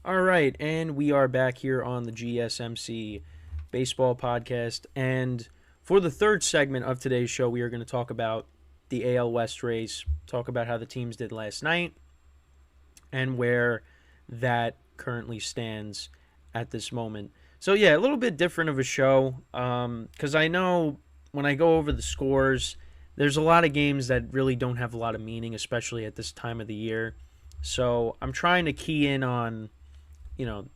All right, and we are back here on the GSMC Baseball Podcast. And for the third segment of today's show, we are going to talk about the AL West race, talk about how the teams did last night, and where that currently stands at this moment. So, yeah, a little bit different of a show because I know when I go over the scores, there's a lot of games that really don't have a lot of meaning, especially at this time of the year. So, I'm trying to key in on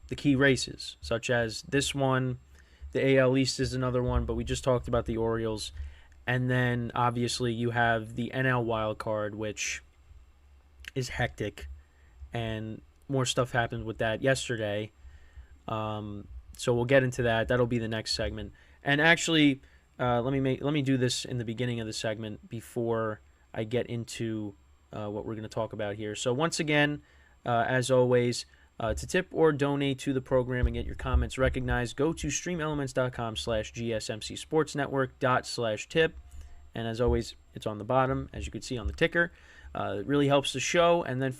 the key races, such as this one. The AL East is another one, but we just talked about the Orioles. And then obviously you have the NL wild card, which is hectic, and more stuff happened with that yesterday. So we'll get into that. That'll be the next segment. And actually, let me do this in the beginning of the segment before I get into what we're going to talk about here. So once again, as always, to tip or donate to the program and get your comments recognized, go to streamelements.com/gsmcsportsnetwork./tip. And as always, it's on the bottom, as you can see on the ticker. It really helps the show. And then,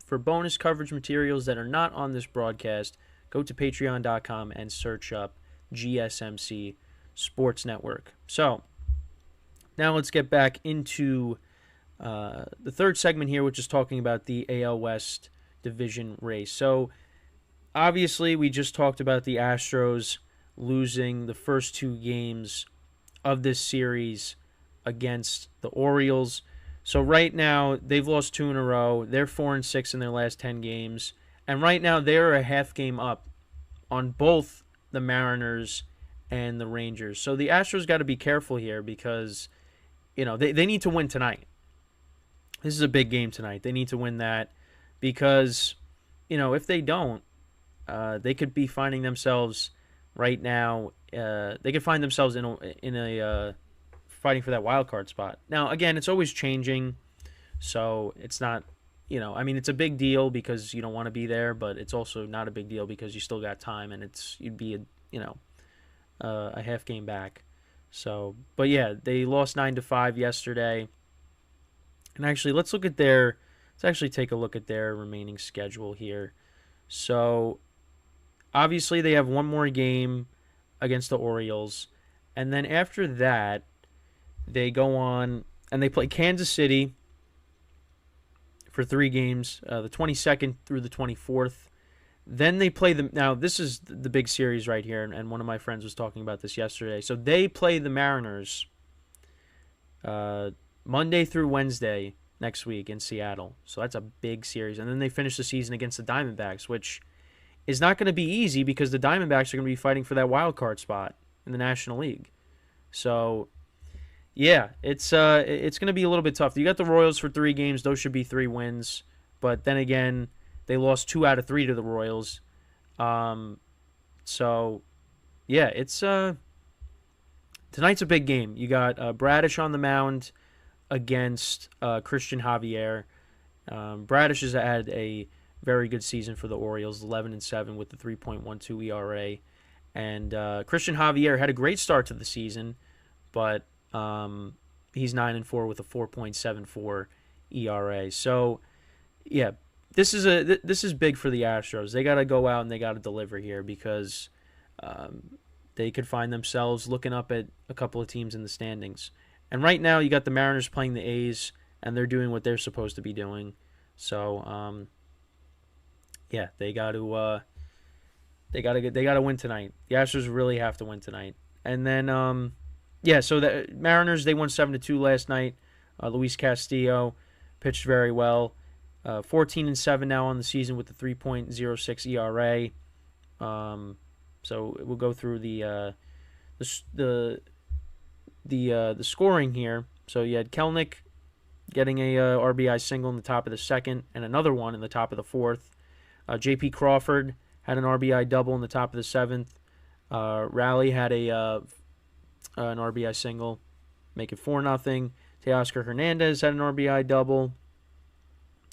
for bonus coverage materials that are not on this broadcast, go to patreon.com and search up GSMC Sports Network. So, now let's get back into the third segment here, which is talking about the AL West division race. So obviously we just talked about the Astros losing the first two games of this series against the Orioles. So right now they've lost two in a row. They're 4-6 in their last 10 games, and right now they're a half game up on both the Mariners and the Rangers. So the Astros got to be careful here because they need to win tonight. This is a big game tonight. They need to win that because, if they don't, they could be finding themselves right now. They could find themselves in a fighting for that wild card spot. Now, again, it's always changing, so it's not. It's a big deal because you don't want to be there, but it's also not a big deal because you still got time, and you'd be a half game back. So, but yeah, they lost 9-5 yesterday, and actually, let's actually take a look at their remaining schedule here. So, obviously, they have one more game against the Orioles. And then after that, they go on and they play Kansas City for 3 games, the 22nd through the 24th. Then they play them. Now, this is the big series right here, and one of my friends was talking about this yesterday. So, they play the Mariners Monday through Wednesday next week in Seattle. So that's a big series. And then they finish the season against the Diamondbacks, which is not going to be easy because the Diamondbacks are going to be fighting for that wild card spot in the National League. So, yeah, it's going to be a little bit tough. You got the Royals for 3 games. Those should be 3 wins. But then again, they lost 2 out of 3 to the Royals. So, yeah, it's tonight's a big game. You got Bradish on the mound against Christian Javier. Bradish has had a very good season for the Orioles, 11-7 with the 3.12 ERA. And Christian Javier had a great start to the season, but he's 9-4 with a 4.74 ERA. So, yeah, this is big for the Astros. They got to go out and they got to deliver here because they could find themselves looking up at a couple of teams in the standings. And right now, you got the Mariners playing the A's, and they're doing what they're supposed to be doing. So, yeah, they got to win tonight. The Astros really have to win tonight. And then, so the Mariners, they won 7-2 last night. Luis Castillo pitched very well. 14-7 now on the season with the 3.06 ERA. So we'll go through the scoring here. So you had Kelnick getting a RBI single in the top of the second and another one in the top of the fourth. J.P. Crawford had an RBI double in the top of the seventh. Raleigh had an RBI single, make it 4-0. Teoscar Hernandez had an RBI double,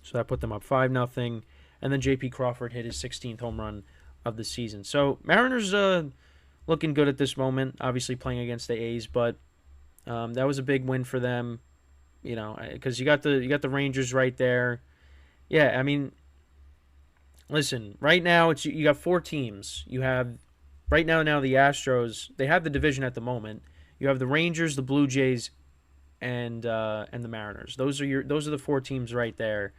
so that put them up 5-0. And then J.P. Crawford hit his 16th home run of the season. So Mariners looking good at this moment, obviously playing against the A's, but that was a big win for them, because you got the Rangers right there. Yeah, I mean, Listen, right now you got 4 teams. You have right now the Astros. They have the division at the moment. You have the Rangers, the Blue Jays, and the Mariners. Those are the 4 teams right there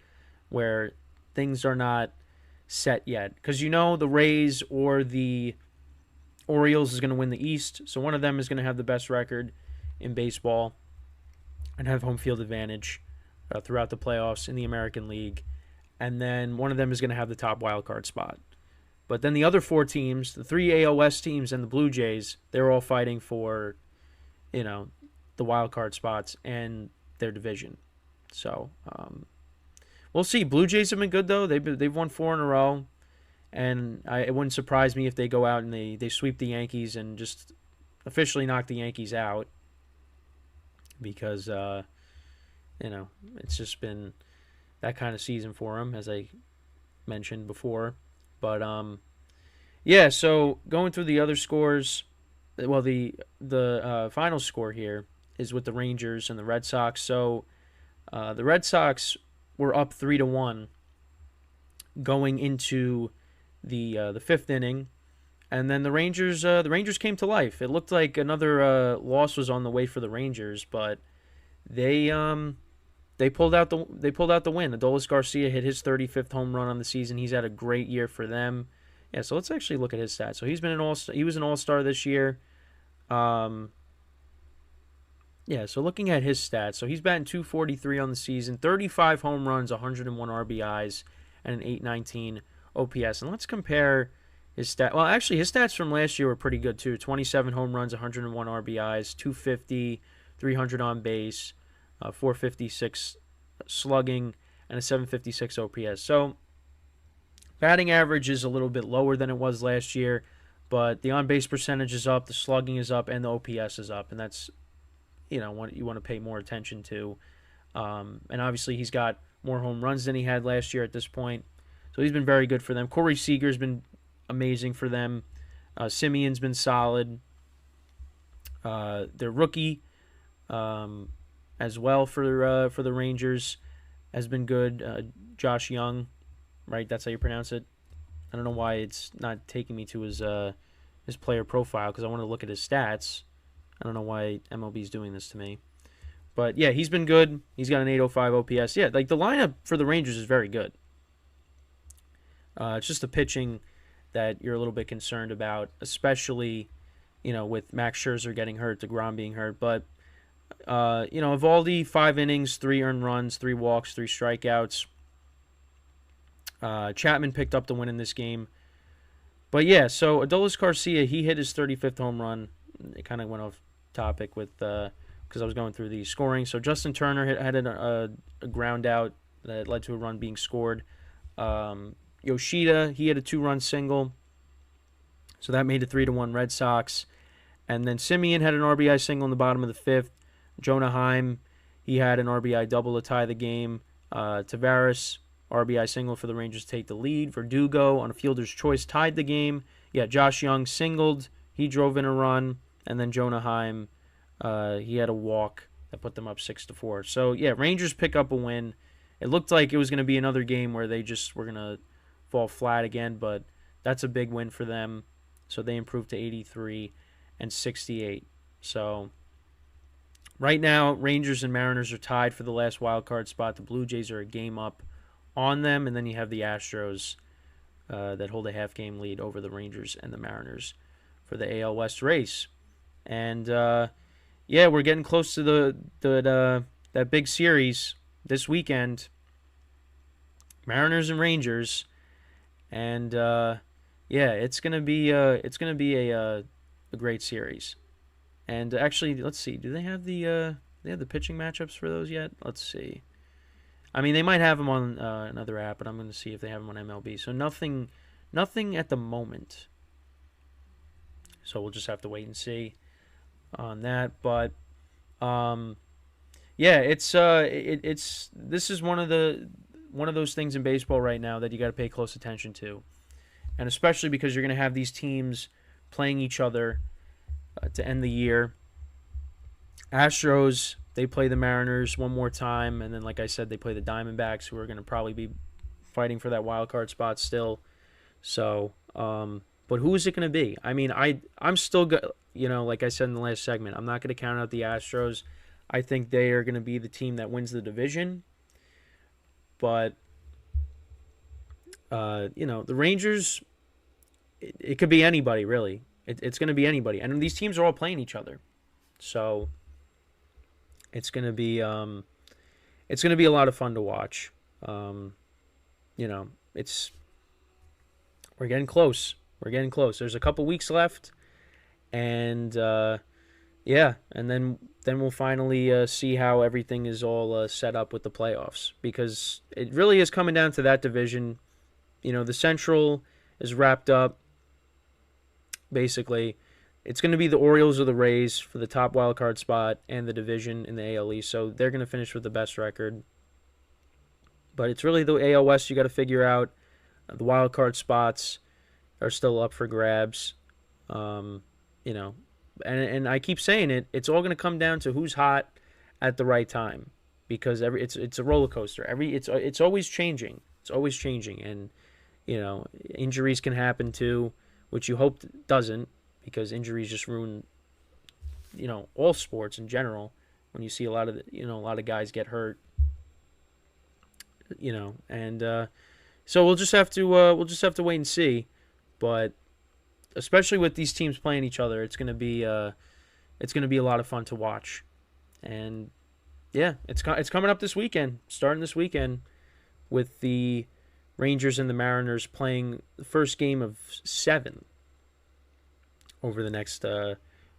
where things are not set yet, because the Rays or the Orioles is going to win the East, so one of them is going to have the best record in baseball and have home field advantage throughout the playoffs in the American League, and then one of them is going to have the top wild card spot. But then the other 4 teams, the 3 AL West teams and the Blue Jays, they're all fighting for, the wild card spots and their division. So we'll see. Blue Jays have been good though. They've won 4 in a row, and it wouldn't surprise me if they go out and they sweep the Yankees and just officially knock the Yankees out, because it's just been that kind of season for them, as I mentioned before. But yeah. So going through the other scores, well, the final score here is with the Rangers and the Red Sox. So the Red Sox were up 3-1 going into the 5th inning, and then the Rangers came to life. It looked like another loss was on the way for the Rangers, but they pulled out the win. Adolis Garcia hit his 35th home run on the season. He's had a great year for them. Yeah, so let's actually look at his stats. So he was an All-Star this year. Yeah, so looking at his stats, so he's batting .243 on the season, 35 home runs, 101 RBIs, and an .819 OPS. And let's compare his stats. Well, actually, his stats from last year were pretty good too. 27 home runs, 101 RBIs, 250, 300 on base, 456 slugging, and a 756 OPS. So batting average is a little bit lower than it was last year, but the on-base percentage is up, the slugging is up, and the OPS is up, and that's what you want to pay more attention to. And obviously he's got more home runs than he had last year at this point, so he's been very good for them. Corey Seager's been amazing for them. Simeon's been solid. Their rookie, as well for the Rangers, has been good. Josh Young, right? That's how you pronounce it. I don't know why it's not taking me to his player profile, because I want to look at his stats. I don't know why MLB's doing this to me. But yeah, he's been good. He's got an .805 OPS. Yeah, like the lineup for the Rangers is very good. It's just the pitching that you're a little bit concerned about, especially, with Max Scherzer getting hurt, DeGrom being hurt. But, Eovaldi, 5 innings, 3 earned runs, 3 walks, 3 strikeouts. Chapman picked up the win in this game. But yeah, so Adolis Garcia, he hit his 35th home run. It kind of went off topic with because I was going through the scoring. So Justin Turner had a ground out that led to a run being scored. Yoshida, he had a 2-run single, so that made it 3-1 Red Sox. And then Simeon had an RBI single in the bottom of the 5th. Jonah Heim, he had an RBI double to tie the game. Tavares, RBI single for the Rangers to take the lead. Verdugo on a fielder's choice tied the game. Yeah, Josh Young singled. He drove in a run. And then Jonah Heim, he had a walk that put them up 6-4. So, yeah, Rangers pick up a win. It looked like it was going to be another game where they just were going to fall flat again, but that's a big win for them. So they improved to 83 and 68. So right now, Rangers and Mariners are tied for the last wild card spot. The Blue Jays are a game up on them, and then you have the Astros that hold a half-game lead over the Rangers and the Mariners for the AL West race. And yeah, we're getting close to that big series this weekend, Mariners and Rangers, and yeah, it's gonna be a great series. And actually, let's see, do they have the pitching matchups for those yet? Let's see. I mean, they might have them on another app, but I'm going to see if they have them on MLB. So nothing at the moment. So we'll just have to wait and see on that. But yeah, this is one of those things in baseball right now that you got to pay close attention to, and especially because you're going to have these teams playing each other to end the year. Astros, they play the Mariners one more time, and then, like I said, they play the Diamondbacks, who are going to probably be fighting for that wild card spot still. So, but who is it going to be? I mean, I'm still like I said in the last segment, I'm not going to count out the Astros. I think they are going to be the team that wins the division. But the Rangers, it could be anybody really. It's going to be anybody, and these teams are all playing each other, so it's going to be a lot of fun to watch. It's we're getting close. We're getting close. There's a couple weeks left, and and then we'll finally see how everything is all set up with the playoffs, because it really is coming down to that division. The Central is wrapped up. Basically, it's going to be the Orioles or the Rays for the top wild card spot and the division in the AL East, so they're going to finish with the best record. But it's really the AL West you got to figure out. The wild card spots are still up for grabs. And I keep saying it. It's all going to come down to who's hot at the right time, because it's a roller coaster. It's always changing. It's always changing, and injuries can happen too, which you hope doesn't, because injuries just ruin all sports in general. When you see a lot of guys get hurt, and so we'll just have to wait and see. But especially with these teams playing each other, it's gonna be a lot of fun to watch. And yeah, it's coming up this weekend, starting this weekend, with the Rangers and the Mariners playing the first game of 7 over the next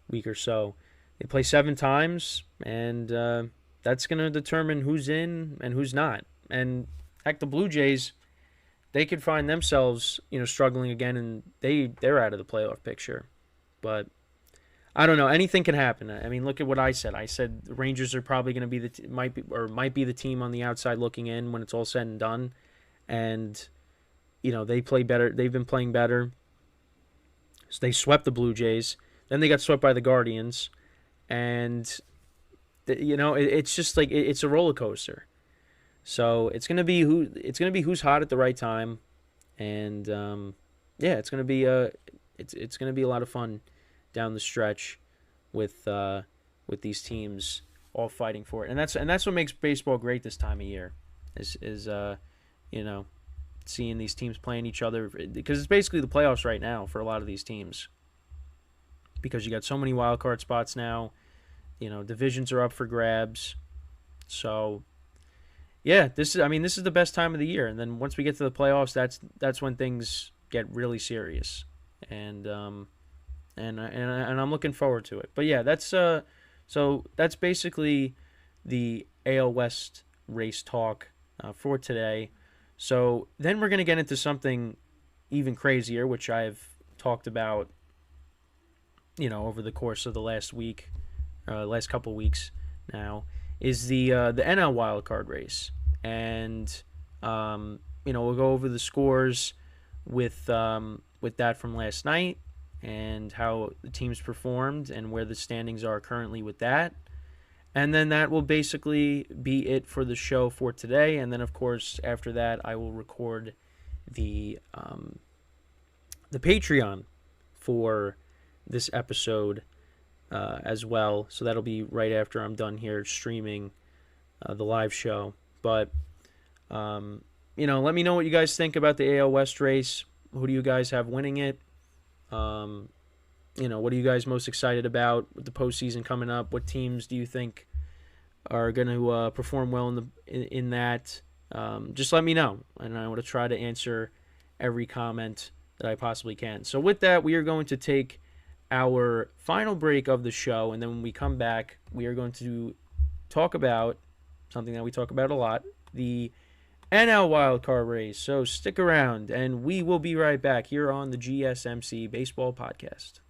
week or so. They play 7 times, and that's going to determine who's in and who's not. And heck, the Blue Jays, they could find themselves, struggling again, and they're out of the playoff picture. But I don't know. Anything can happen. I mean, look at what I said. I said the Rangers are probably going to be might be the team on the outside looking in when it's all said and done. And they play better. They've been playing better. So they swept the Blue Jays. Then they got swept by the Guardians, and it's just like it's a roller coaster. So it's gonna be who's hot at the right time, and it's gonna be it's gonna be a lot of fun down the stretch with these teams all fighting for it, and that's what makes baseball great this time of year, is seeing these teams playing each other, because it's basically the playoffs right now for a lot of these teams, because you got so many wild card spots now. Divisions are up for grabs. So yeah, this is the best time of the year. And then once we get to the playoffs, that's when things get really serious. And I'm looking forward to it. But yeah, that's basically the AL West race talk for today. So then we're going to get into something even crazier, which I've talked about, over the course of the last couple weeks now, is the NL wildcard race. And, we'll go over the scores with that from last night, and how the teams performed and where the standings are currently with that. And then that will basically be it for the show for today. And then, of course, after that, I will record the Patreon for this episode as well. So that'll be right after I'm done here streaming the live show. But, let me know what you guys think about the AL West race. Who do you guys have winning it? What are you guys most excited about with the postseason coming up? What teams do you think are going to perform well in that? Just let me know, and I want to try to answer every comment that I possibly can. So with that, we are going to take our final break of the show, and then when we come back, we are going to talk about something that we talk about a lot, the NL wildcard race. So stick around, and we will be right back here on the GSMC Baseball Podcast.